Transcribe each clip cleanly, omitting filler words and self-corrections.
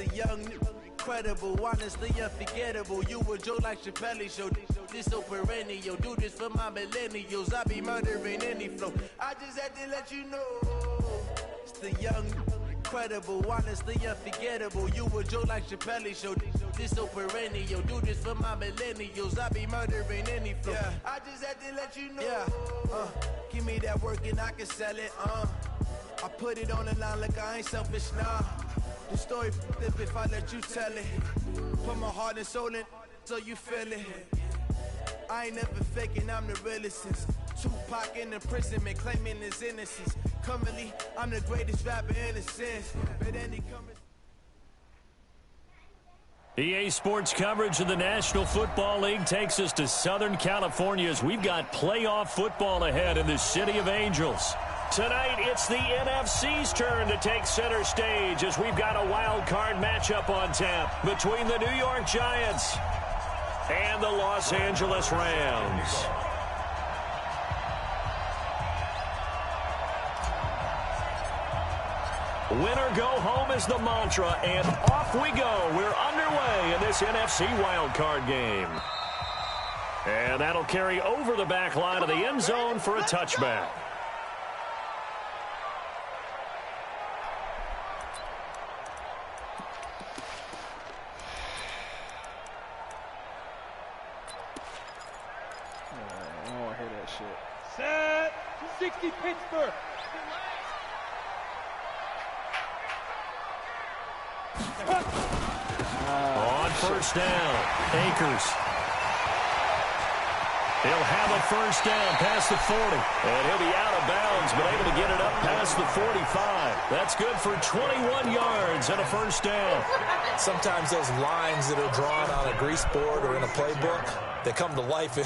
the young, incredible, honestly unforgettable. You a joke like Chappelle Show. This so perennial. Do this for my millennials. I be murdering any flow. I just had to let you know. It's the young, incredible, honestly unforgettable. You a joke like Chappelle Show. This so perennial. Do this for my millennials. I be murdering any flow. Yeah. I just had to let you know. Yeah. Give me that work and I can sell it. I put it on the line like I ain't selfish, nah. The story f***ed if I let you tell it. Put my heart and soul in so you feel it. I ain't never faking, I'm the realest since Tupac in imprisonment, claiming his innocence. Currently, I'm the greatest rapper in a sense. But any coming. EA Sports coverage of the National Football League takes us to Southern California as we've got playoff football ahead in the City of Angels. Tonight, it's the NFC's turn to take center stage as we've got a wild card matchup on tap between the New York Giants and the Los Angeles Rams. Win or go home is the mantra, and off we go. We're underway in this NFC wildcard game. And that'll carry over the back line of the end zone for a touchback. Oh, I hear that shit. Set 60 Pittsburgh. On first down, Akers. He'll have a first down past the 40. And he'll be out of bounds, but able to get it up past the 45. That's good for 21 yards and a first down. Sometimes those lines that are drawn on a grease board or in a playbook, they come to life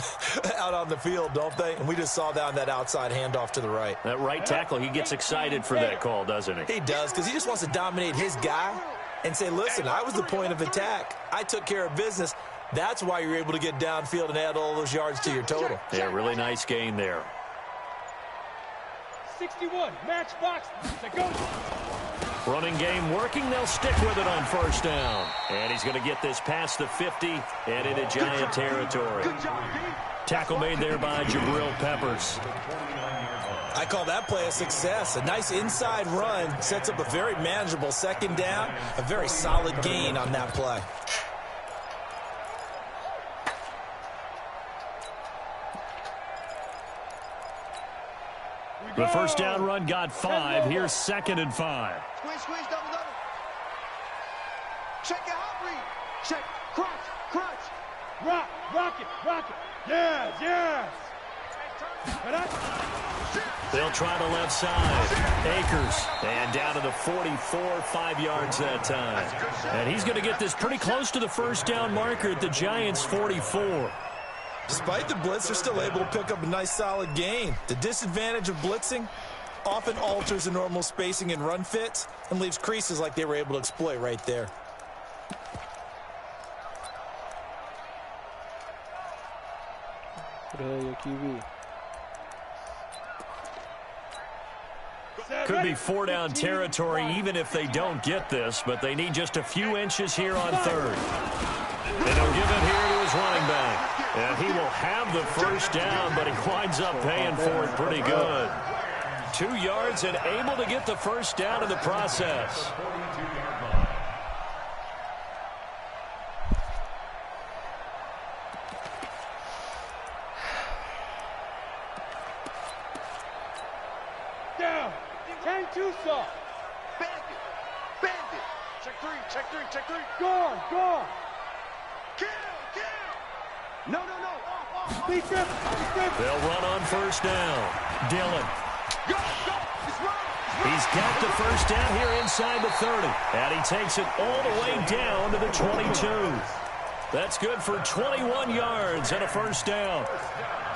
out on the field, don't they? And we just saw that on that outside handoff to the right. That right tackle, he gets excited for that call, doesn't he? He does, because he just wants to dominate his guy and say, listen, I was the point of attack. I took care of business. That's why you're able to get downfield and add all those yards to your total. Yeah, really nice gain there. 61, matchbox to go. Running game working. They'll stick with it on first down. And he's going to get this past the 50 and into Giant territory. Tackle made there by Jabril Peppers. I call that play a success. A nice inside run sets up a very manageable second down. A very solid gain on that play. The first down run got 5. Here's 2nd and 5. Squeeze, double. Check your hot read. Check, crunch. Rock it. Yes. They'll try the left side. Akers. And down to the 44, 5 yards that time. And he's going to get this pretty close to the first down marker at the Giants' 44. Despite the blitz, they're still able to pick up a nice solid gain. The disadvantage of blitzing often alters the normal spacing and run fits and leaves creases like they were able to exploit right there. What the hell, your QB? Could be 4-down territory even if they don't get this, but they need just a few inches here on third. And they'll give it here to his running back. And he will have the first down, but he winds up paying for it pretty good. 2 yards and able to get the first down in the process. Down. 10-2 saw. Bandit. Check three. Gone. Kill. No. They'll run on first down. Dillon. Go. It's right. He's got the first down here inside the 30. And he takes it all the way down to the 22. That's good for 21 yards and a first down.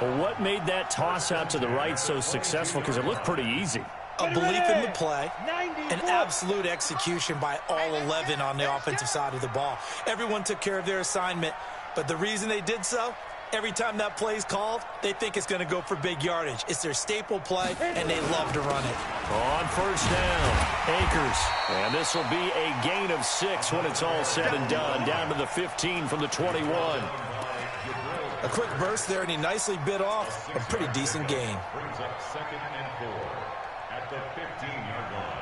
Well, what made that toss out to the right so successful? Because it looked pretty easy. A belief in the play, an absolute execution by all 11 on the offensive side of the ball. Everyone took care of their assignment, but the reason they did so, Every time that play is called, they think it's going to go for big yardage. It's their staple play, and they love to run it. On first down, Akers. And this will be a gain of 6 when it's all said and done. Down to the 15 from the 21. A quick burst there, and he nicely bit off a pretty decent gain. Brings up 2nd and 4 at the 15-yard line.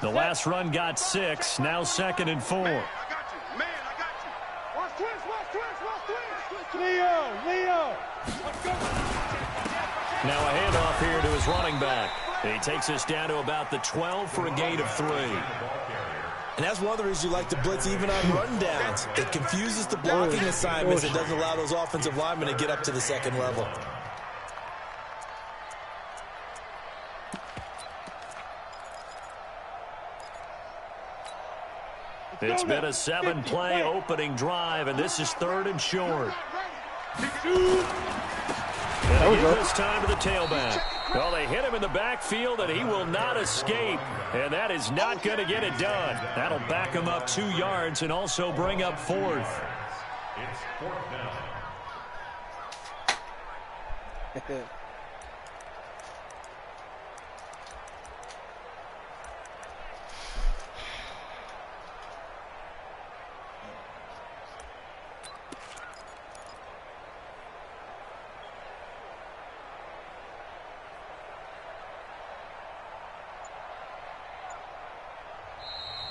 The last run got 6. Now 2nd and 4. Man, I got you. Man, I got you. Watch twist, watch twist, watch twist. Leo. Let's go. Now a handoff here to his running back. And he takes us down to about the 12 for a gain of 3. And that's one of the reasons you like to blitz even on rundowns. It confuses the blocking assignments. It doesn't allow those offensive linemen to get up to the second level. It's been a 7-play opening drive, and this is 3rd and short. And give this time to the tailback. Well, they hit him in the backfield, and he will not escape. And that is not going to get it done. That'll back him up 2 yards and also bring up 4th. It's 4th down.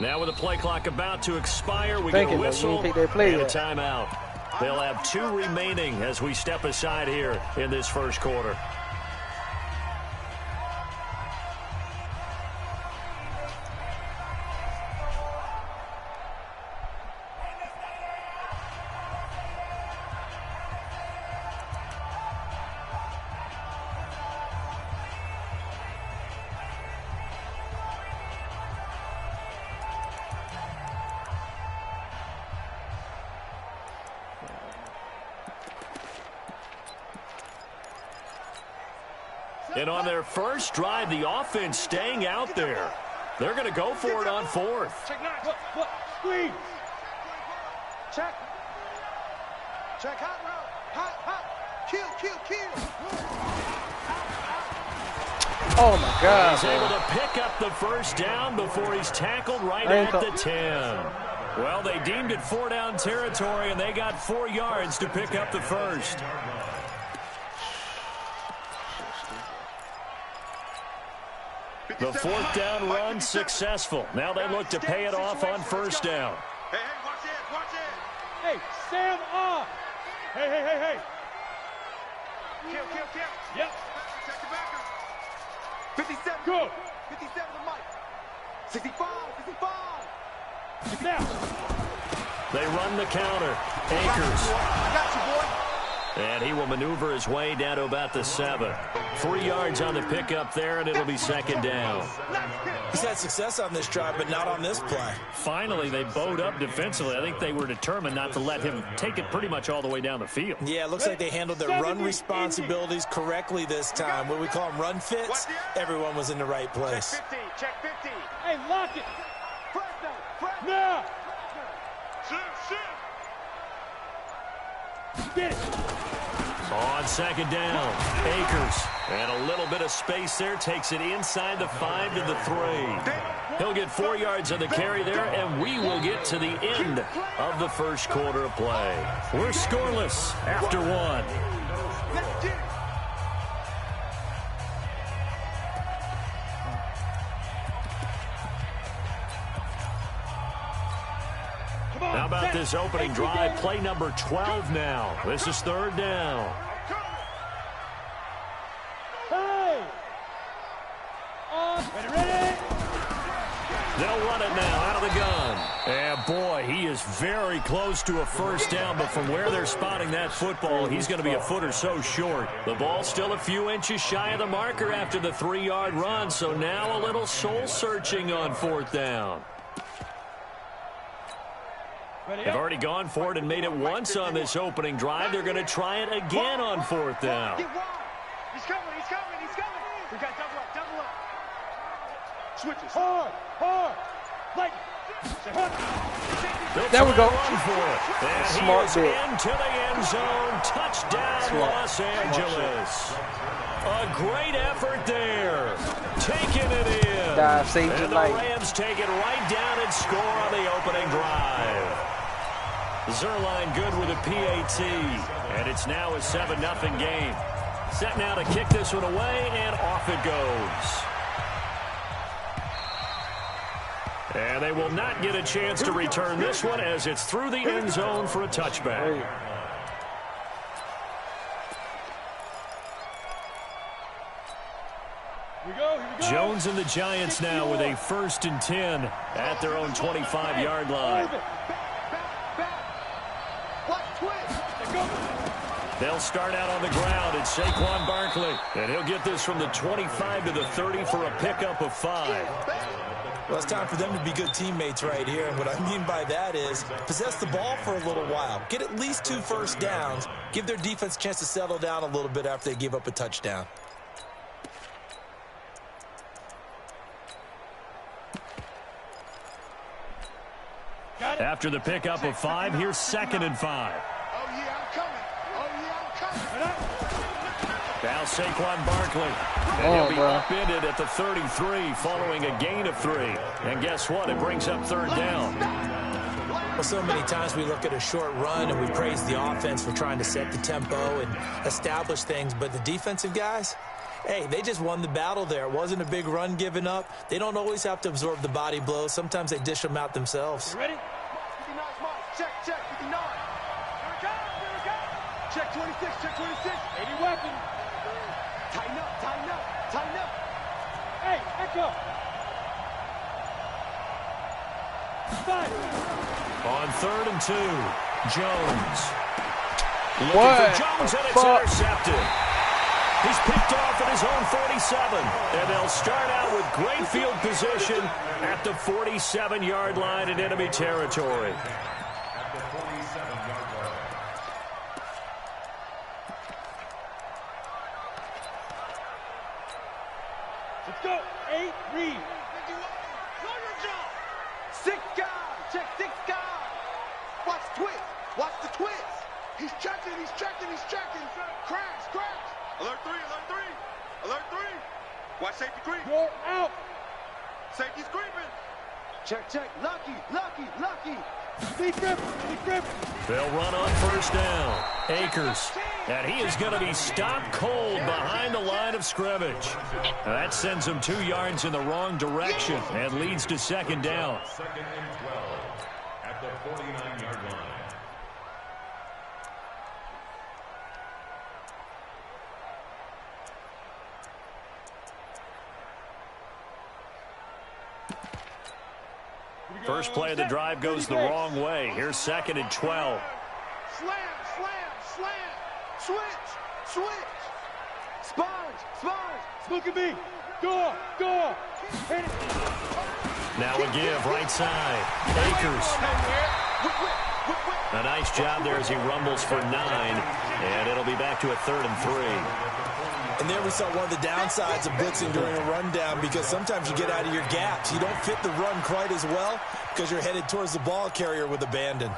Now with the play clock about to expire, we get a whistle and a timeout. They'll have 2 remaining as we step aside here in this first quarter. And on their first drive, the offense staying out there. They're going to go for it on 4th. Look, squeeze. Check. Check hot route. Hot. Kill. Oh, my God. He's able to pick up the first down before he's tackled right at the 10. Well, they deemed it 4-down territory, and they got 4 yards to pick up the first. The 4th down run successful. Now they look to pay it off on first down. Hey, watch it. Hey, Sam off. Hey. Kill. Yep. Check the backer. 57. Go. 57 to Mike. 65. Now. They run the counter. Akers. I got you, boy. And he will maneuver his way down to about the 7. 3 yards on the pickup there, and it'll be 2nd down. He's had success on this drive, but not on this play. Finally, they bowed up defensively. I think they were determined not to let him take it pretty much all the way down the field. Yeah, it looks like they handled their run responsibilities correctly this time. What we call them run fits, everyone was in the right place. Check 50. Hey, lock it. Fresh. Now. Shoot. Get it. On 2nd down, Akers. And a little bit of space there. Takes it inside the 5 to the 3. He'll get 4 yards on the carry there, and we will get to the end of the first quarter of play. We're scoreless after 1. Let's get it. How about this opening drive? Play number 12 now. This is 3rd down. Hey. Ready. They'll run it now out of the gun. And boy, he is very close to a first down, but from where they're spotting that football, he's going to be a foot or so short. The ball's still a few inches shy of the marker after the 3-yard run, so now a little soul-searching on 4th down. They've already gone for it and made it once on this opening drive. They're going to try it again on 4th down. He's coming. We got double up. Switches. Hard. There we go. Run for it. And Smart he is bit. into the end zone. Touchdown, Smart. Los Angeles. A great effort there. Taking it in. Dive, saved your And the life. Rams take it right down and score on the opening drive. Zerline good with a PAT. And it's now a 7-0 game. Set now to kick this one away, and off it goes. And they will not get a chance to return this one as it's through the end zone for a touchback. Here we go. Jones and the Giants now with a 1st and 10 at their own 25-yard line. They'll start out on the ground. It's Saquon Barkley. And he'll get this from the 25 to the 30 for a pickup of 5. Well, it's time for them to be good teammates right here. And what I mean by that is possess the ball for a little while. Get at least 2 first downs. Give their defense a chance to settle down a little bit after they give up a touchdown. After the pickup of 5, here's 2nd and 5. Oh, yeah, I'm coming. Oh, yeah, I'm coming. Now Saquon Barkley. And he'll be upended at the 33 following a gain of 3. And guess what? It brings up 3rd down. Well, so many times we look at a short run and we praise the offense for trying to set the tempo and establish things. But the defensive guys, hey, they just won the battle there. It wasn't a big run given up. They don't always have to absorb the body blows. Sometimes they dish them out themselves. You ready? 59 smart. Check, 59. Here it comes. Check 26, check 26. 80 weapon. Tighten up, tighten up, tighten up. Hey, echo. 5. On 3rd and 2, Jones. Looking What? for Jones, and it's Fuck. intercepted. He's picked off at his own 47. And they'll start out with great field position at the 47-yard line in enemy territory. At the 47-yard line. Let's go. 8, read. Six guys. Check 6 guys. Watch the twist. Watch the twist. He's checking, he's checking, he's checking. Crash, crash. Alert 3, alert 3. Alert 3. Watch safety creep. Go out. Safety's creeping. Check, check. Lucky, lucky, lucky. Deep grip. Deep grip. They'll run on 1st down. Akers. And he is going to be stopped cold behind the line of scrimmage. That sends him 2 yards in the wrong direction and leads to 2nd down. 2nd and 12 at the 49-yard line. First play of the drive goes the wrong way. Here's 2nd and 12. Slam, slam, slam. Switch, switch. Sponge, sponge. Look at me. Go. Go. Hit it. Now a give, right side. Akers. A nice job there as he rumbles for 9. And it'll be back to a 3rd and 3. And there we saw one of the downsides of blitzing during a rundown, because sometimes you get out of your gaps. You don't fit the run quite as well because you're headed towards the ball carrier with abandon.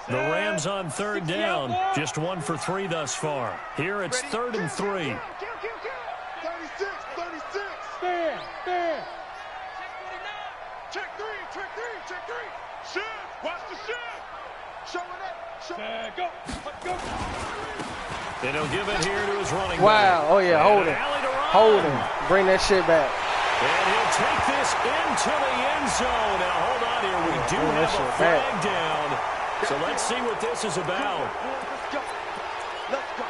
The Rams on 3rd down. Just 1 for 3 thus far. Here it's 3rd and 3. Kill, kill, kill. 36, 36. Stand. Stand. Check 3, check 3, check 3. Shift, watch the shift. Showing it, showing it. Go. Go. And he'll give it here to his running back. Wow. Oh, yeah. Hold And him. alley to run. Hold him. Bring that shit back. And he'll take this into the end zone. Now, hold on here. We do Bring that have a shit flag back. down. So let's see what this is about. Let's go. Let's go.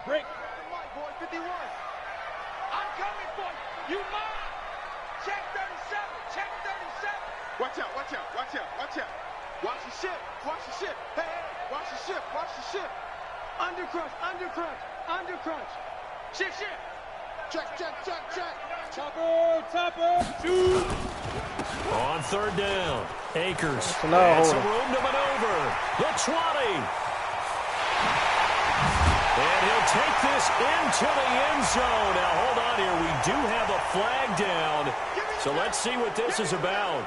Break. Mike, boy, 51. I'm coming for you. You mine. Check 37. Check 37. Watch out, watch out, watch out, watch out. Watch the ship. Watch the ship. Hey, hey, watch the ship. Watch the ship. Under crunch, under crunch, under crunch. Ship, ship. Check, check, check, check. Topper, shoot. On third down, Akers. No, Some room to maneuver. The 20. And he'll take this into the end zone. Now, hold on here. We do have a flag down. So let's see what this is about.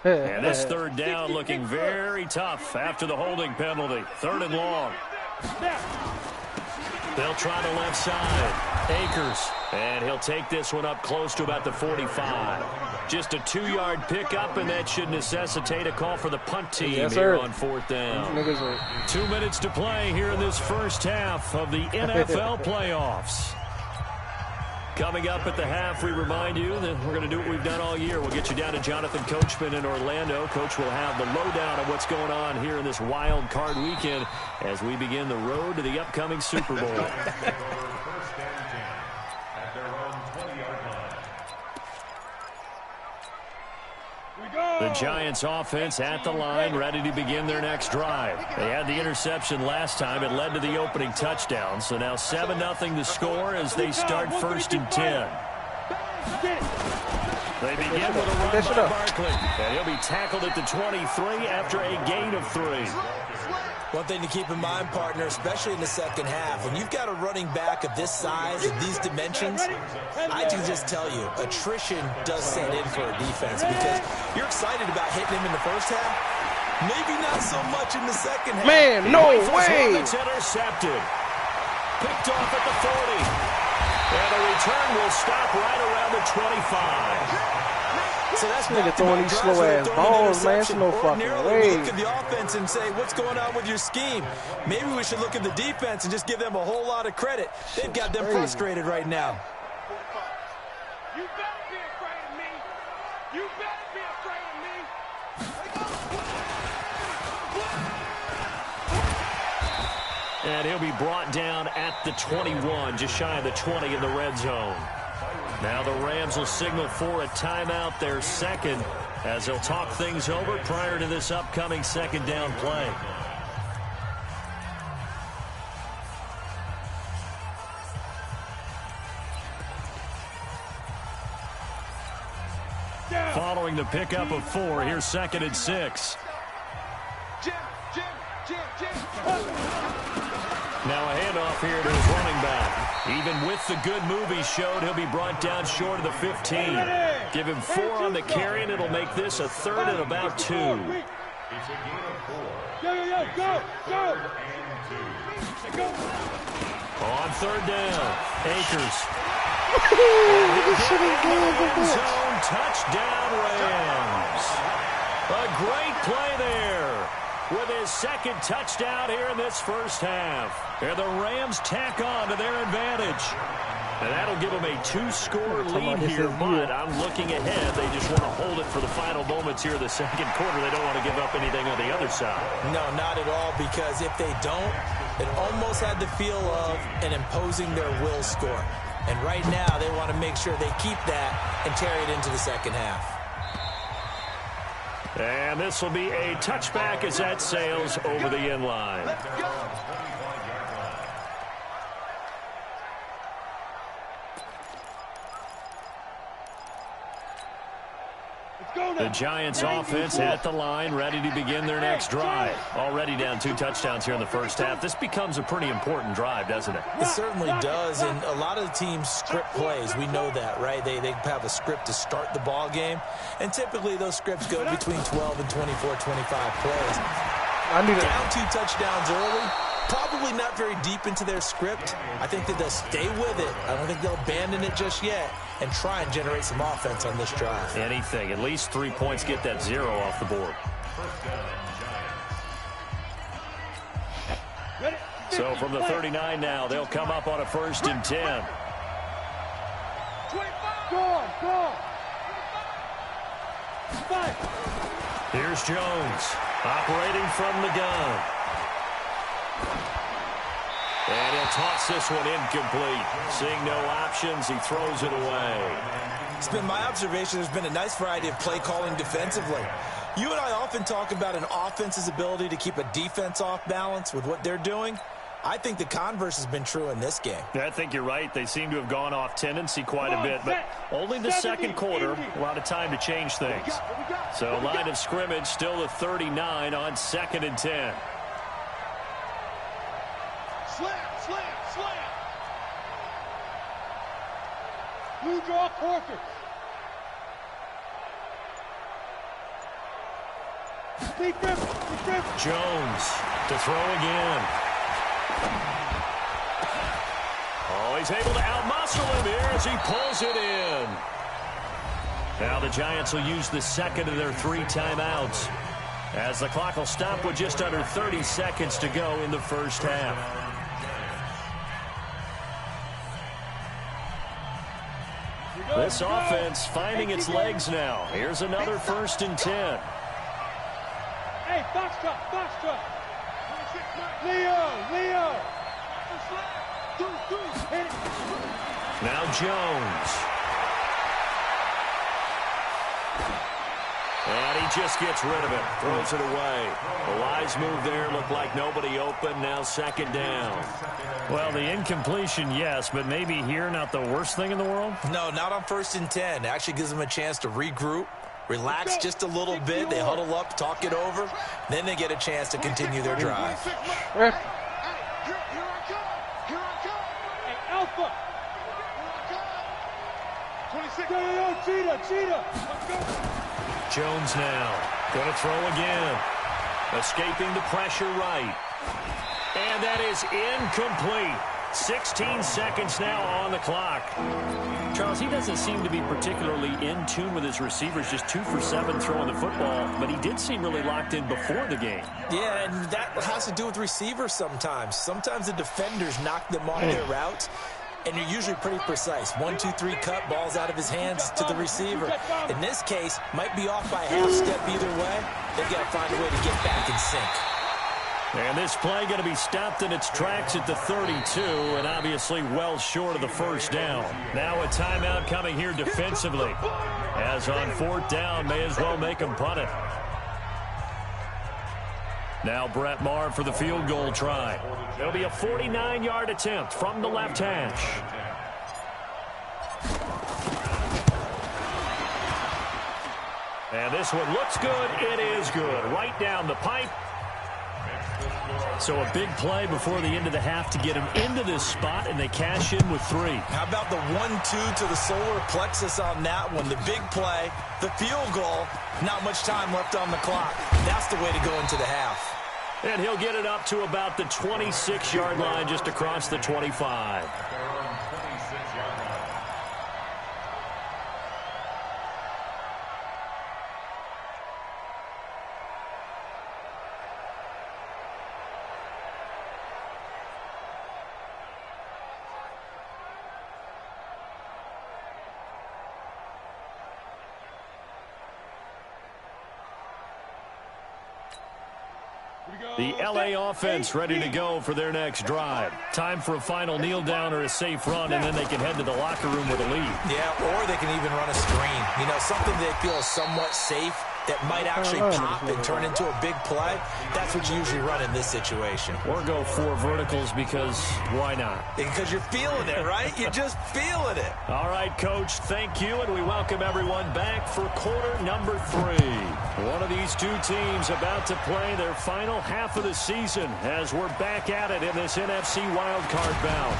And this third down looking very tough after the holding penalty. Third and long. They'll try the left side. Akers. And he'll take this one up close to about the 45. Just a 2-yard pickup, and that should necessitate a call for the punt team here on fourth down. 2 minutes to play here in this first half of the NFL playoffs. Coming up at the half, we remind you that we're going to do what we've done all year. We'll get you down to Jonathan Coachman in Orlando. Coach will have the lowdown of what's going on here in this wild card weekend as we begin the road to the upcoming Super Bowl. The Giants offense at the line, ready to begin their next drive. They had the interception last time. It led to the opening touchdown. So now 7-0 the score as they start first and 10. They begin with a run by Barkley. And he'll be tackled at the 23 after a gain of 3. One thing to keep in mind, partner, especially in the second half, when you've got a running back of this size and these dimensions, I can just tell you, attrition does set in for a defense because you're excited about hitting him in the first half. Maybe not so much in the second half. Man, no way. It's intercepted. Picked off at the 40. And a return will stop right around the 25. So that's nigga throwing these slow-ass balls, man. It's no fucking way. We look at the offense and say, what's going on with your scheme? Maybe we should look at the defense and just give them a whole lot of credit. They've got them frustrated right now. You better be afraid of me. You better be afraid of me. And he'll be brought down at the 21, just shy of the 20 in the red zone. Now the Rams will signal for a timeout, their second, as they'll talk things over prior to this upcoming second down play. Following the pickup of 4, here's second and 6. Jim. Now a handoff here to his running back. Even with the good move he showed, he'll be brought down short of the 15. Give him 4 on the carry, and it'll make this a third and about 2. It's a gain of 4. Go. On third down, Akers. Zone touchdown Rams. A great play there with his second touchdown here in this first half. And the Rams tack on to their advantage. And that'll give them a 2-score lead here, but I'm looking ahead. They just want to hold it for the final moments here in the second quarter. They don't want to give up anything on the other side. No, not at all, because if they don't, it almost had the feel of an imposing their will score. And right now, they want to make sure they keep that and carry it into the second half. And this will be a touchback as that sails over the end line. The Giants offense at the line, ready to begin their next drive. Already down 2 touchdowns here in the first half. This becomes a pretty important drive, doesn't it? It certainly does, and a lot of the teams script plays. We know that, right? They have a script to start the ball game, and typically those scripts go between 12 and 24, 25 plays. Down 2 touchdowns early, probably not very deep into their script. I think that they'll stay with it. I don't think they'll abandon it just yet and try and generate some offense on this drive. Anything. At least 3 points, get that 0 off the board. So from the 39 now, they'll come up on a 1st and 10. Go. 5. Here's Jones, operating from the gun. And he'll toss this one incomplete. Seeing no options, he throws it away. It's been my observation there's been a nice variety of play calling defensively. You and I often talk about an offense's ability to keep a defense off balance with what they're doing. I think the converse has been true in this game. I think you're right. They seem to have gone off tendency quite a bit, but only the second quarter. A lot of time to change things. So line of scrimmage still the 39 on 2nd and 10. Slam, slam, slam. Blue draw forfeit. Jones to throw again. Oh, he's able to outmuscle him here as he pulls it in. Now the Giants will use the second of their 3 timeouts, as the clock will stop with just under 30 seconds to go in the first half. This offense finding its legs now. Here's another 1st and 10. Hey, Foxtrot, Foxtrot. Leo. Now Jones. And he just gets rid of it. Throws it away. A wise move there. Looked like nobody open. Now 2nd down. Well, the incompletion, yes, but maybe here not the worst thing in the world? No, not on 1st and 10. It actually gives them a chance to regroup, relax just a little bit. They huddle up, talk it over. Then they get a chance to continue their drive. Here I come. Hey, Alpha. Here I come. 26. Cheetah. Let's go. Jones now going to throw again. Escaping the pressure right. And that is incomplete. 16 seconds now on the clock. Charles, he doesn't seem to be particularly in tune with his receivers, just 2 for 7 throwing the football, but he did seem really locked in before the game. Yeah, and that has to do with receivers sometimes. Sometimes the defenders knock them off their routes, and you're usually pretty precise. 1, 2, 3 cut, balls out of his hands to the receiver. In this case, might be off by half step either way. They've got to find a way to get back in sync. And this play going to be stopped in its tracks at the 32, and obviously well short of the first down. Now a timeout coming here defensively, as on 4th down, may as well make them punt it. Now Brett Maher for the field goal try. It'll be a 49-yard attempt from the left hash. And this one looks good. It is good. Right down the pipe. So a big play before the end of the half to get him into this spot, and they cash in with 3. How about the 1-2 to the solar plexus on that one? The big play, the field goal, not much time left on the clock. That's the way to go into the half. And he'll get it up to about the 26-yard line, just across the 25. The L.A. offense ready to go for their next drive. Time for a final kneel down or a safe run, and then they can head to the locker room with a lead. Yeah, or they can even run a screen. You know, something they feel somewhat safe that might actually pop and turn into a big play. That's what you usually run in this situation. Or go 4 verticals, because why not? Because you're feeling it, right? You're just feeling it. All right, Coach, thank you, and we welcome everyone back for quarter number 3. One of these two teams about to play their final half of the season as we're back at it in this NFC wildcard bout.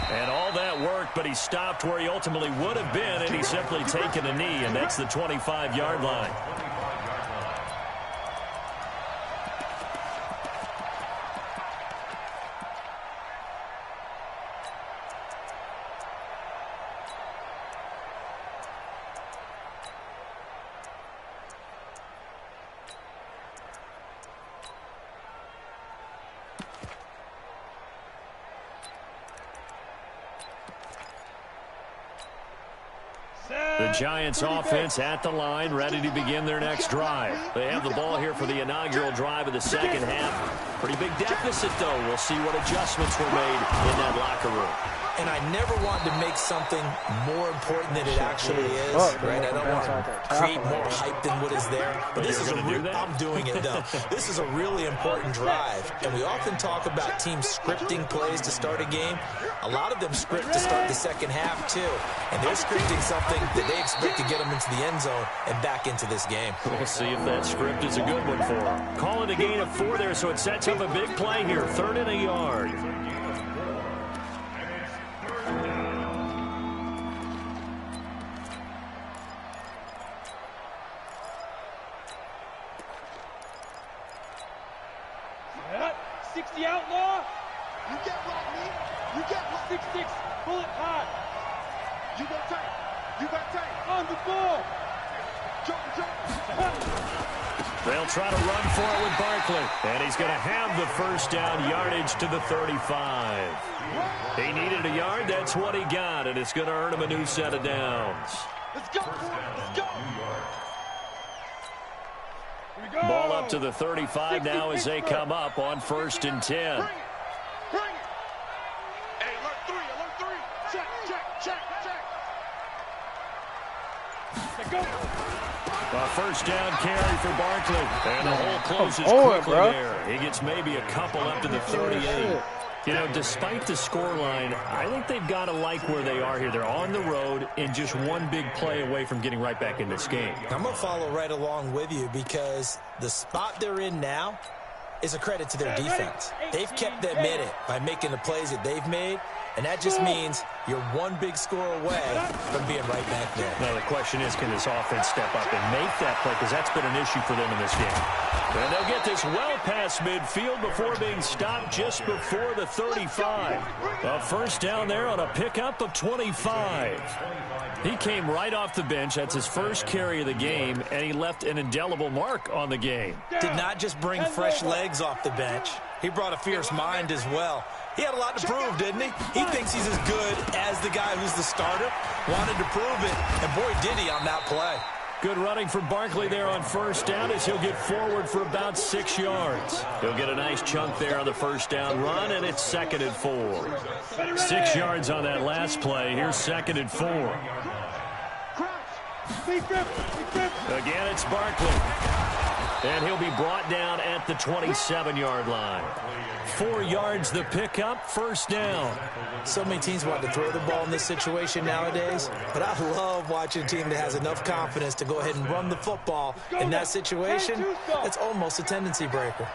And all that worked, but he stopped where he ultimately would have been, and he's simply taken a knee, and that's the 25-yard line. The Giants offense at the line, ready to begin their next drive. They have the ball here for the inaugural drive of the second half. Pretty big deficit, though. We'll see what adjustments were made in that locker room. And I never want to make something more important than it actually is, right? I don't want to create more hype than what is there. But this is I'm doing it, though. This is a really important drive. And we often talk about teams scripting plays to start a game. A lot of them script to start the second half, too. And they're scripting something that they expect to get them into the end zone and back into this game. We'll see if that script is a good one for them. Call it a gain of 4 there, so it sets up a big play here. 3rd and a yard. Outlaw. You get what I mean? You get what? 6-6, pull it hard. You got tight. You got tight. On the ball. Jump. They'll try to run for it with Barkley. And he's going to have the first down, yardage to the 35. He needed a yard. That's what he got. And it's going to earn him a new set of downs. Let's go, boy. Let's go. Ball up to the 35 now as they come up on 1st and 10. Bring it. Hey, alert 3. Check. Go. A first down carry for Barkley. And the hole closes quickly there. He gets maybe a couple up to the 38. You know, despite the scoreline, I think they've got to like where they are here. They're on the road and just one big play away from getting right back in this game. I'm going to follow right along with you because the spot they're in now is a credit to their defense. They've kept them in it by making the plays that they've made, and that just means you're one big score away from being right back there. Now, the question is, can this offense step up and make that play? Because that's been an issue for them in this game. And they'll get this well past midfield before being stopped just before the 35. A first down there on a pickup of 25. He came right off the bench. That's his first carry of the game, and he left an indelible mark on the game. Did not just bring fresh legs off the bench. He brought a fierce mind as well. He had a lot to prove, didn't he? He thinks he's as good as the guy who's the starter. Wanted to prove it, and boy, did he on that play. Good running for Barkley there on first down as he'll get forward for about 6 yards. He'll get a nice chunk there on the first down run, and it's 2nd and 4. 6 yards on that last play. Here's 2nd and 4. Again, it's Barkley. And he'll be brought down at the 27-yard line. 4 yards the pickup, first down. So many teams want to throw the ball in this situation nowadays, but I love watching a team that has enough confidence to go ahead and run the football in that situation. That's almost a tendency breaker.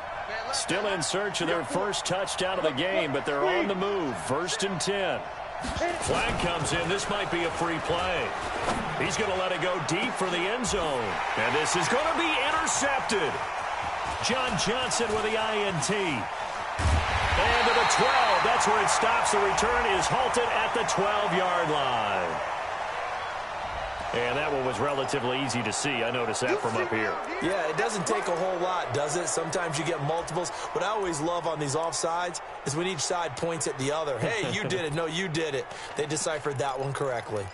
Still in search of their first touchdown of the game, but they're on the move. 1st and 10. Flag comes in. This might be a free play. He's going to let it go deep for the end zone. And this is going to be intercepted. John Johnson with the INT. And to the 12. That's where it stops. The return is halted at the 12-yard line. And that one was relatively easy to see. I noticed that from up here. Yeah, it doesn't take a whole lot, does it? Sometimes you get multiples. What I always love on these offsides is when each side points at the other. Hey, you did it. No, you did it. They deciphered that one correctly.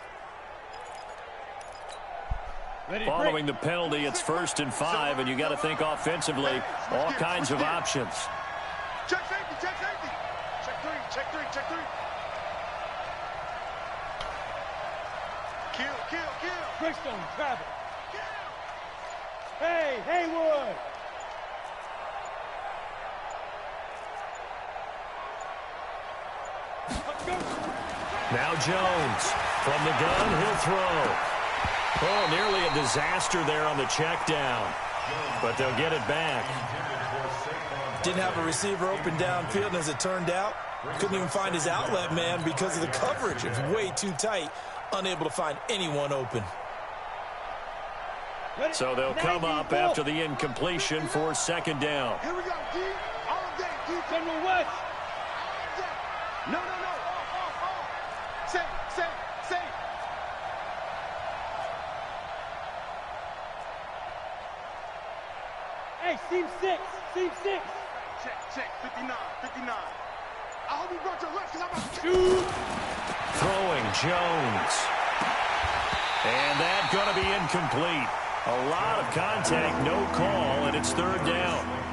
Following the penalty, it's 1st and 5, and you got to think offensively, all kinds of options. Check safety. Check 3. Kill. Brickstone, Travis. Hey, Haywood. Now Jones from the gun, he'll throw. Oh, nearly a disaster there on the check down, but they'll get it back. Didn't have a receiver open downfield, and as it turned out, couldn't even find his outlet man because of the coverage. It was way too tight, unable to find anyone open. So they'll come up after the incompletion for 2nd down. Here we go, D. All day, D. General West. No. Say. Hey, seam 6. Check. 59. I hope you brought your left because I'm about to Throwing Jones. And that's going to be incomplete. A lot of contact, no call, and it's third down.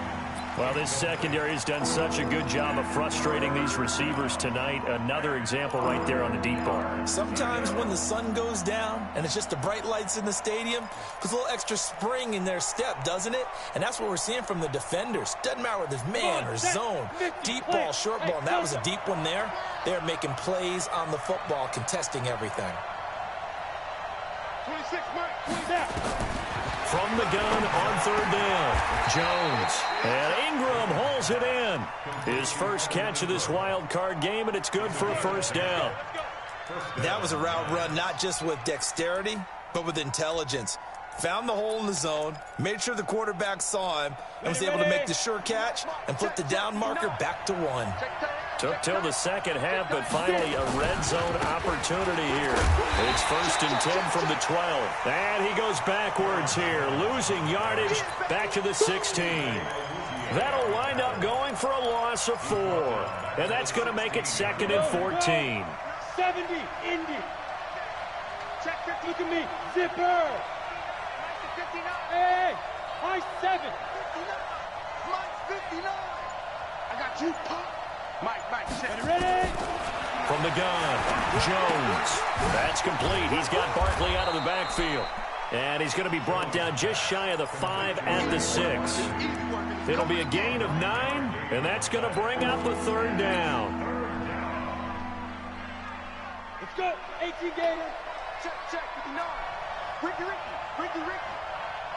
Well, this secondary has done such a good job of frustrating these receivers tonight. Another example right there on the deep ball. Sometimes when the sun goes down and it's just the bright lights in the stadium, there's a little extra spring in their step, doesn't it? And that's what we're seeing from the defenders. Doesn't matter whether it's man or zone, deep ball, short ball, and that was a deep one there. They're making plays on the football, contesting everything. 26, Mike. From the gun on third down, Jones. And Ingram hauls it in. His first catch of this wild card game, and it's good for a first down. That was a route run, not just with dexterity, but with intelligence. Found the hole in the zone, made sure the quarterback saw him, and was able to make the sure catch and put the down marker back to 1. Took till the second half, but finally a red zone opportunity here. It's 1st and 10 from the 12. And he goes backwards here, losing yardage back to the 16. That'll wind up going for a loss of 4. And that's going to make it 2nd and 14. 70, Indy. Look at me, zipper. Hey, high 7. Mike's 59. I got you, Pop. Mike, check. Ready? From the gun, Jones. That's complete. He's got Barkley out of the backfield. And he's going to be brought down just shy of the 5 at the 6. It'll be a gain of 9, and that's going to bring up a third down. Let's go, 18 Gator. Check, 59. Ricky.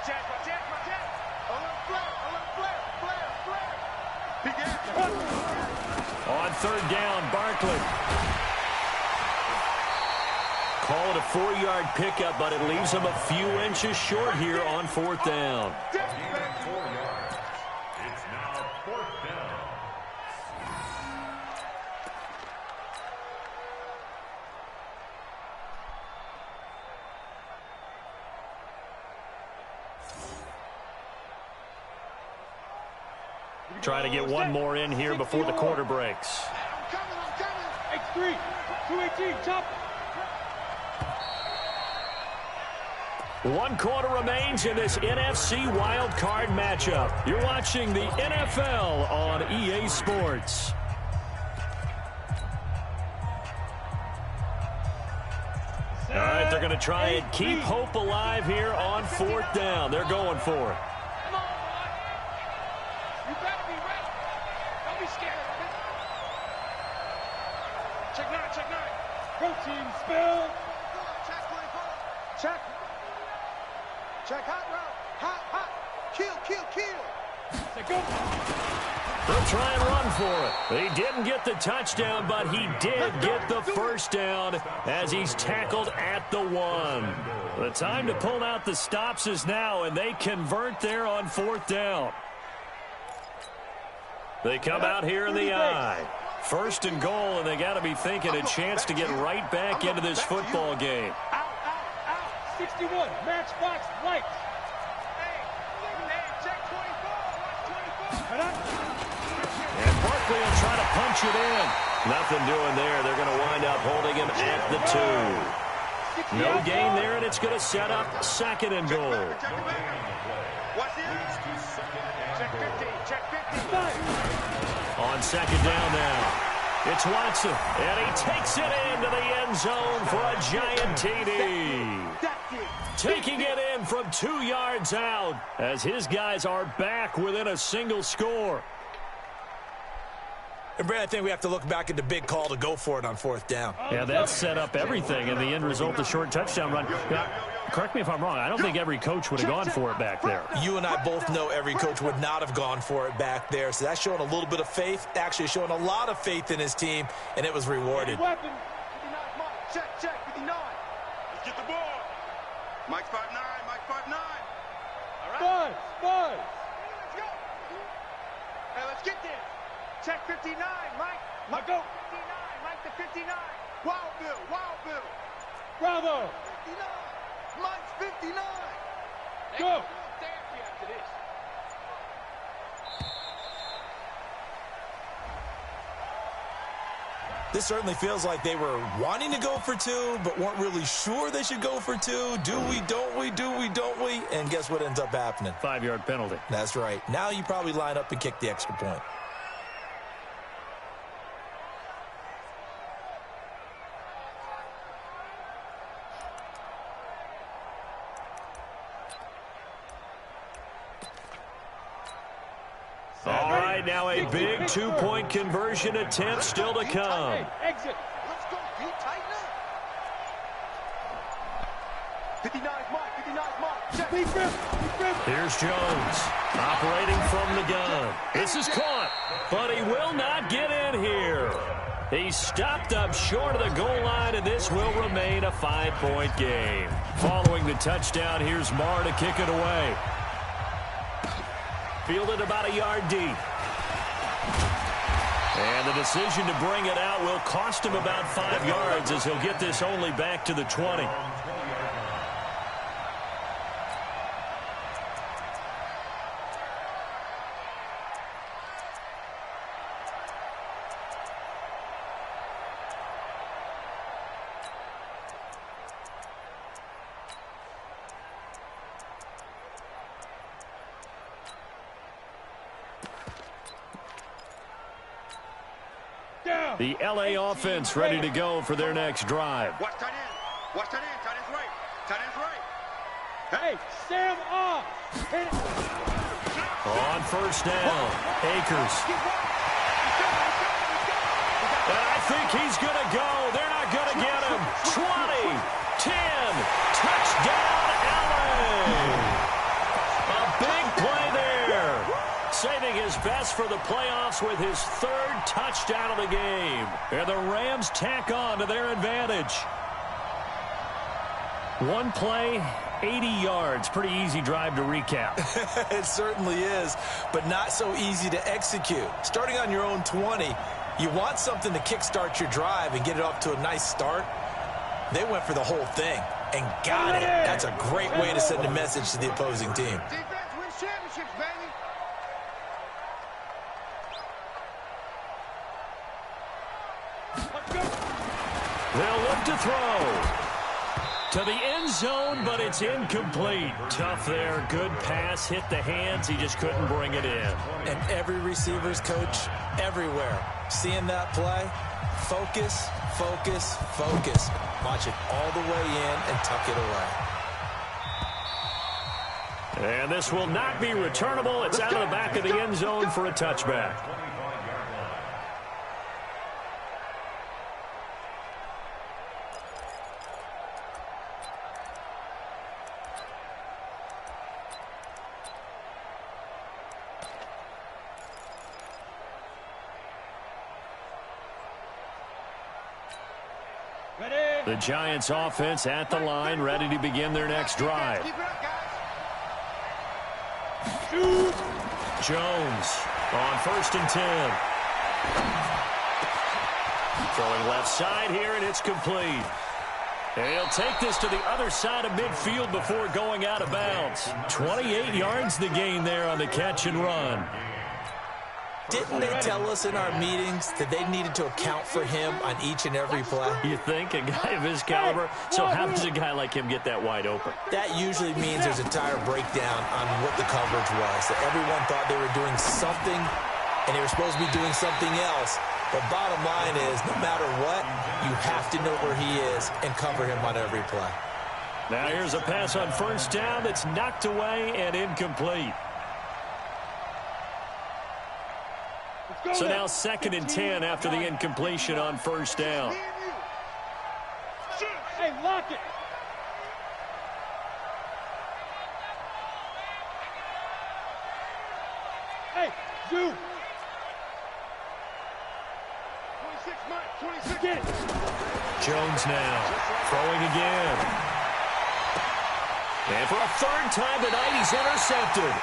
Jack. A little flare. He got it. On third down, Barkley. Call it a 4-yard pickup, but it leaves him a few inches short here on 4th down. Back 4 yards. It's now 4th down. Try to get one more in here before the quarter breaks. I'm X3, coming. 218, chop. 1 quarter remains in this NFC wild card matchup. You're watching the NFL on EA Sports. All right, they're going to try and keep hope alive here on 4th down. They're going for it. Come on, boy. You better be ready. Don't be scared of it. Check 9. Protein spill. Check 24. Check hot route. Hot. Kill. Say go. They'll try and run for it. He didn't get the touchdown, but he did get the first down as he's tackled at the 1. The time to pull out the stops is now, and they convert there on 4th down. They come out here in the eye. 1st and goal, and they got to be thinking a chance to get right back into this football game. Out. 61, matchbox lights. Hey, check 24. Cut up. And Barkley will try to punch it in. Nothing doing there. They're going to wind up holding him at the 2. No gain there, and it's going to set up 2nd and goal. Watch this. Check 15. On 2nd down now. It's Watson, and he takes it into the end zone for a giant TD. Taking it in from 2 yards out as his guys are back within a single score. And, Brad, I think we have to look back at the big call to go for it on 4th down. Yeah, that set up everything, and the end result, the short touchdown run. Now, correct me if I'm wrong. I don't think every coach would have gone for it back there. You and I both know every coach would not have gone for it back there. So that's showing a little bit of faith, actually showing a lot of faith in his team, and it was rewarded. Weapon. Check 59. Let's get the ball. Mike's 5'9". All right. Buzz. Let's go. Hey, let's get there. Check 59, Mike. Go. 59, Mike to 59. Wild Bill. Bravo. 59. Mike's 59. Go. Therapy after this. This certainly feels like they were wanting to go for two, but weren't really sure they should go for two. Do we, don't we, do we, don't we? And guess what ends up happening? 5-yard penalty. That's right. Now you probably line up and kick the extra point. All right, now a big two-point conversion attempt still to come. Exit. Let's go. You tighten up. 59's mark. 59's mark. Check. Deep grip. Here's Jones operating from the gun. This is caught, but he will not get in here. He's stopped up short of the goal line, and this will remain a 5-point game. Following the touchdown, here's Marr to kick it away. Fielded about a yard deep. And the decision to bring it out will cost him about 5 yards as he'll get this only back to the 20. The LA offense ready to go for their next drive. Watch tight end. Watch tight end. Tight end's right. Tight end's right. Hey, Sam off. Hit it. On first down, Akers. And I think he's going to go. They're not going to get him. 20, 10, touchdown LA. A big play there. Saving his best for the playoffs with his 3rd touchdown of the game. And the Rams tack on to their advantage. One play, 80 yards. Pretty easy drive to recap. It certainly is, but not so easy to execute. Starting on your own 20, you want something to kickstart your drive and get it off to a nice start. They went for the whole thing and got it. That's a great way to send a message to the opposing team. Defense wins championships, baby. They'll look to throw. To the end zone, but it's incomplete. Tough there. Good pass. Hit the hands. He just couldn't bring it in. And every receiver's coach everywhere. Seeing that play, focus, focus, focus. Watch it all the way in and tuck it away. And this will not be returnable. It's out of the back of the end zone for a touchback. The Giants offense at the line, ready to begin their next drive. Jones on first and 10. Throwing left side here, and it's complete. And he'll take this to the other side of midfield before going out of bounds. 28 yards the gain there on the catch and run. Didn't they tell us in our meetings that they needed to account for him on each and every play? You think? A guy of his caliber? So how does a guy like him get that wide open? That usually means there's a tire breakdown on what the coverage was. That everyone thought they were doing something, and they were supposed to be doing something else. But bottom line is, no matter what, you have to know where he is and cover him on every play. Now here's a pass on first down that's knocked away and incomplete. So now 2nd and 10 after the incompletion on first down. Hey, lock it. Hey, Zoo. 26, Mike. 26. Get it. Jones now throwing again. And for a 3rd time tonight, he's intercepted.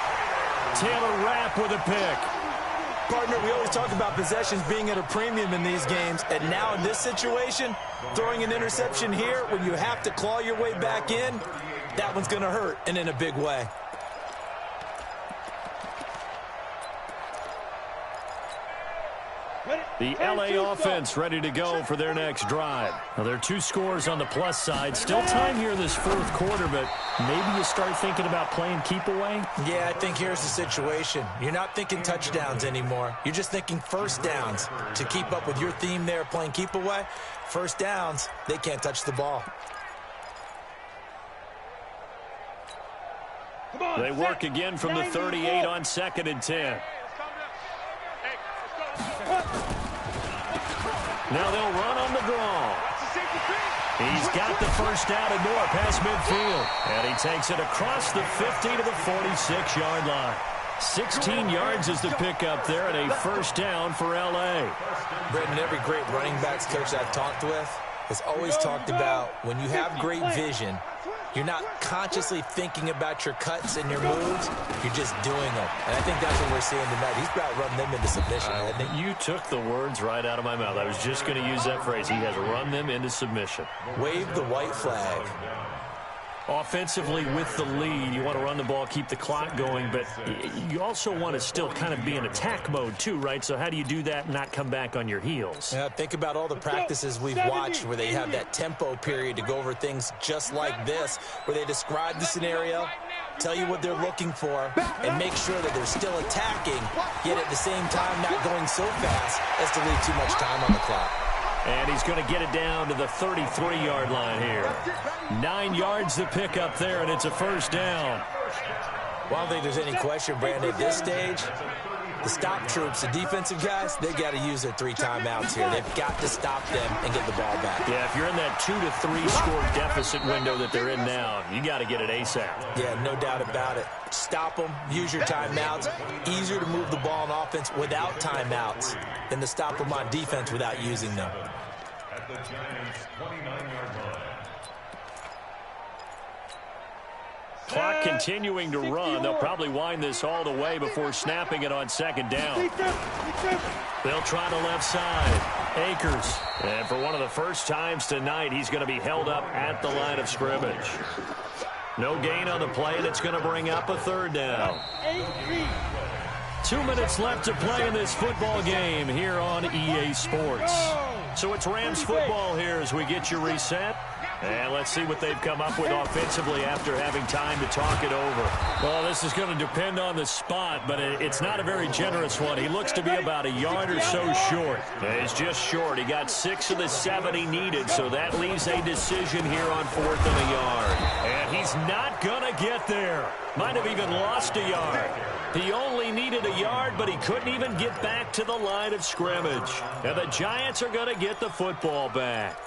Taylor Rapp with a pick. Partner, we always talk about possessions being at a premium in these games, and now in this situation, throwing an interception here when you have to claw your way back in, that one's going to hurt, and in a big way. The LA offense ready to go for their next drive. Now, there are 2 scores on the plus side. Still time here in this 4th quarter, but maybe you start thinking about playing keep away? Yeah, I think here's the situation. You're not thinking touchdowns anymore. You're just thinking first downs. To keep up with your theme there, playing keep away, first downs, they can't touch the ball. They work again from the 38 on 2nd and 10. Now they'll run on the draw. He's got the first down and more past midfield. And he takes it across the 50 to the 46-yard line. 16 yards is the pickup there and a first down for L.A. Brendan, every great running backs coach I've talked with has always talked about when you have great vision, you're not consciously thinking about your cuts and your moves. You're just doing them. And I think that's what we're seeing tonight. He's about run them into submission, hasn't he? You took the words right out of my mouth. I was just going to use that phrase. He has run them into submission. Wave the white flag. Offensively with the lead, you want to run the ball, keep the clock going, but you also want to still kind of be in attack mode too, right? So how do you do that and not come back on your heels? Yeah, think about all the practices we've watched where they have that tempo period to go over things just like this, where they describe the scenario, tell you what they're looking for, and make sure that they're still attacking, yet at the same time not going so fast as to leave too much time on the clock. And he's going to get it down to the 33-yard line here. 9 yards to pick up there, and it's a first down. Well, I don't think there's any question, Brandon, at this stage, the stop troops, the defensive guys, they got to use their 3 timeouts here. They've got to stop them and get the ball back. Yeah, if you're in that 2 to 3 score deficit window that they're in now, you got to get it ASAP. Yeah, no doubt about it. Stop them, use your timeouts. Easier to move the ball on offense without timeouts than to stop them on defense without using them. At the Giants' 29-yard line. Clock continuing to run. They'll probably wind this all the way before snapping it on 2nd down. They'll try the left side. Akers. And for one of the first times tonight, he's going to be held up at the line of scrimmage. No gain on the play, and it's going to bring up a 3rd down. 2 minutes left to play in this football game here on EA Sports. So it's Rams football here as we get you reset. And let's see what they've come up with offensively after having time to talk it over. Well, this is going to depend on the spot, but it's not a very generous one. He looks to be about a yard or so short. He's just short. He got 6 of the 7 he needed, so that leaves a decision here on 4th and a yard. And he's not going to get there. Might have even lost a yard. He only needed a yard, but he couldn't even get back to the line of scrimmage. And the Giants are going to get the football back.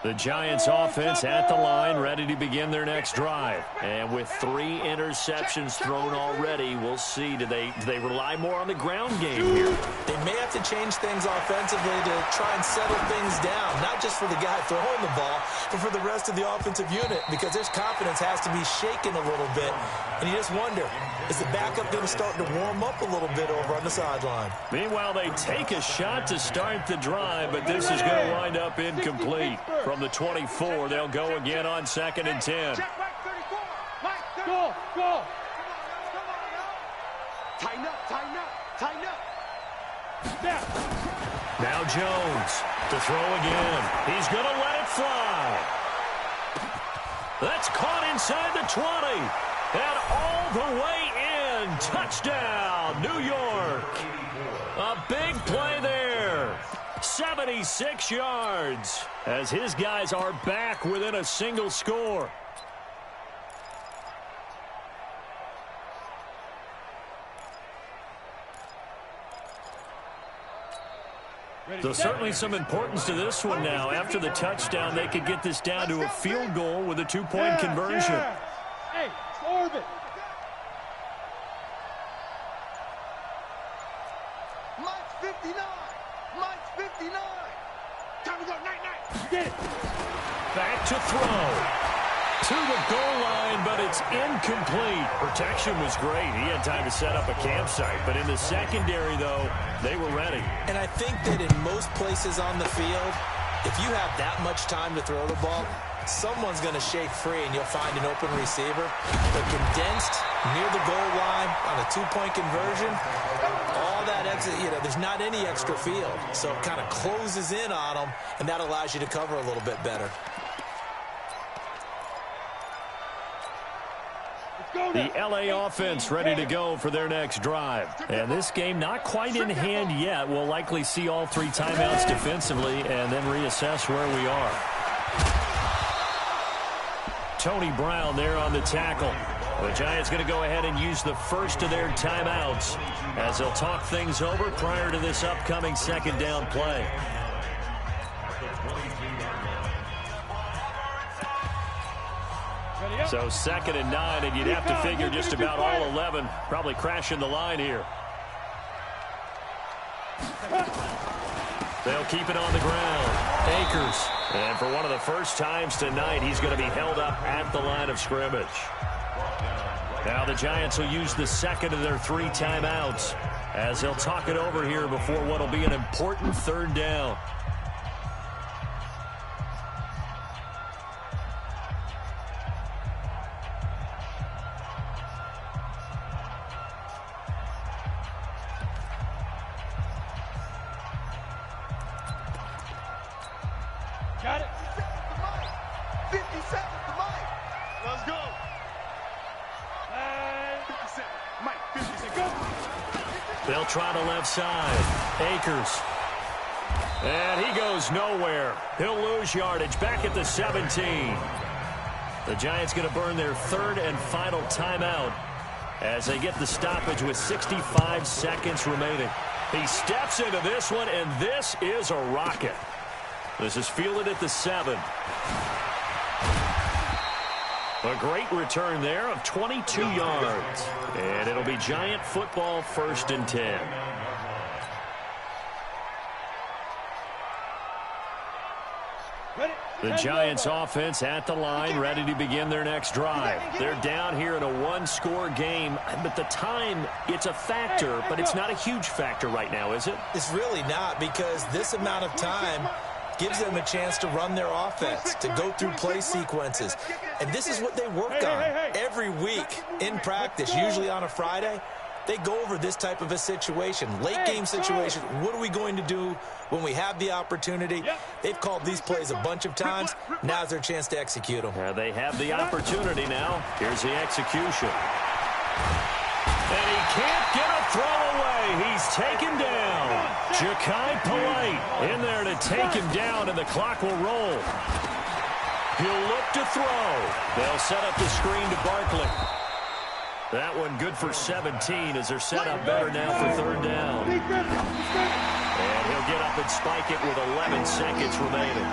The Giants offense at the line, ready to begin their next drive. And with 3 interceptions thrown already, we'll see. Do they rely more on the ground game here? They may have to change things offensively to try and settle things down, not just for the guy throwing the ball, but for the rest of the offensive unit, because their confidence has to be shaken a little bit. And you just wonder, is the backup going to start to warm up a little bit over on the sideline? Meanwhile, they take a shot to start the drive, but this is going to wind up incomplete. From the 24, they'll go again on 2nd and 10. Go, go. Tighten up, tighten up, tighten up. Now Jones to throw again. He's going to let it fly. That's caught inside the 20. And all the way in. Touchdown, New York. A big play there. 76 yards as his guys are back within a single score. So certainly some importance to this one now. After the touchdown, they could get this down to a field goal with a 2-point conversion. Hey, it's orbit. Mike's 59. Mike's 59. Time to go, night. Get it. Back to throw. To the goal line, but it's incomplete. Protection was great. He had time to set up a campsite. But in the secondary, though, they were ready. And I think that in most places on the field, if you have that much time to throw the ball, someone's going to shake free and you'll find an open receiver. But condensed near the goal line on a two-point conversion, all that extra, there's not any extra field. So it kind of closes in on them, and that allows you to cover a little bit better. The LA offense ready to go for their next drive. And this game not quite in hand yet. We'll likely see all 3 timeouts defensively and then reassess where we are. Tony Brown there on the tackle. The Giants going to go ahead and use the first of their timeouts as they'll talk things over prior to this upcoming second down play. So 2nd and 9, and you'd have to figure just about all 11 probably crashing the line here. They'll keep it on the ground. Akers. And for one of the first times tonight, he's going to be held up at the line of scrimmage. Now the Giants will use the second of their 3 timeouts as they'll talk it over here before what will be an important 3rd down. Got it. 50 seconds to Mike. Let's go. 50 seconds. Mike, 50 seconds. Go. They'll try the left side. Akers. And he goes nowhere. He'll lose yardage back at the 17. The Giants going to burn their 3rd and final timeout as they get the stoppage with 65 seconds remaining. He steps into this one, and this is a rocket. This is fielded at the 7. A great return there of 22 yards. And it'll be Giant football 1st and 10. The Giants offense at the line, ready to begin their next drive. They're down here in a 1-score game, but the time, it's a factor, but it's not a huge factor right now, is it? It's really not, because this amount of time gives them a chance to run their offense, to go through play sequences. And this is what they work on every week in practice, usually on a Friday. They go over this type of a situation, late-game situation. What are we going to do when we have the opportunity? They've called these plays a bunch of times. Now's their chance to execute them. They have the opportunity now. Here's the execution. And he can't get a throw away. He's taken down. Ja'Kai Polite in there to take him down, and the clock will roll. He'll look to throw. They'll set up the screen to Barkley. That one good for 17 as they're set up better now for 3rd down. And he'll get up and spike it with 11 seconds remaining.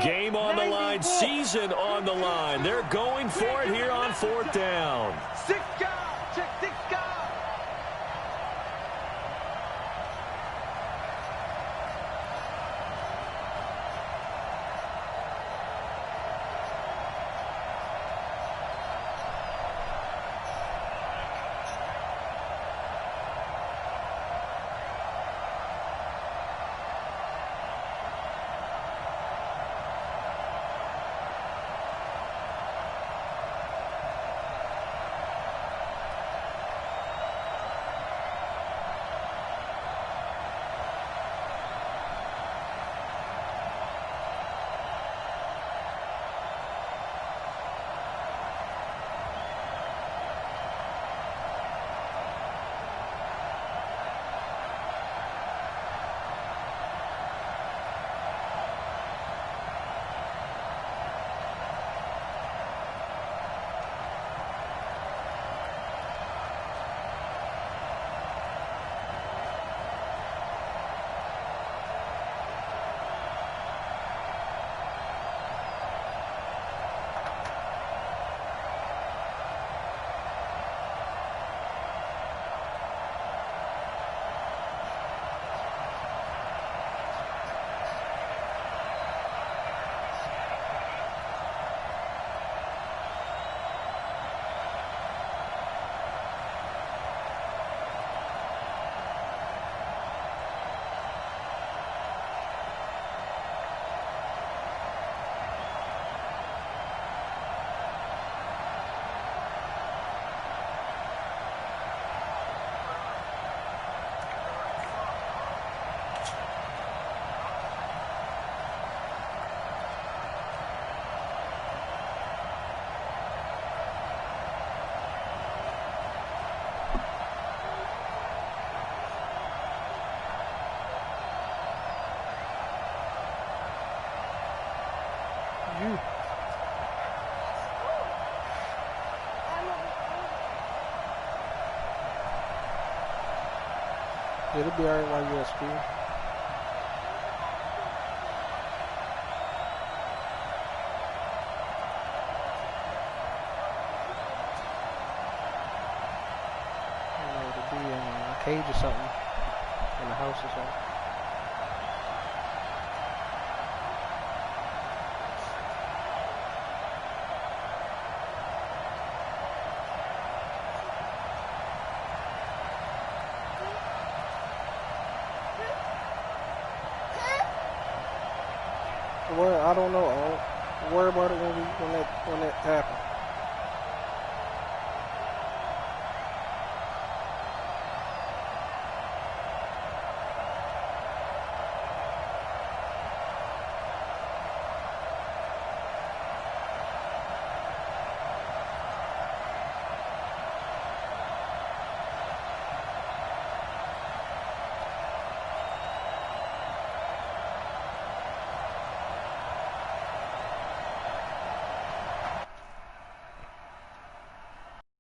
Game on the line, season on the line. They're going for it here on 4th down. 6 guys. Check 6 guys. It'll be alright while you're at school. It'll be in a cage or something. In a house or something. Well, I don't know. I'll worry about it when that happens.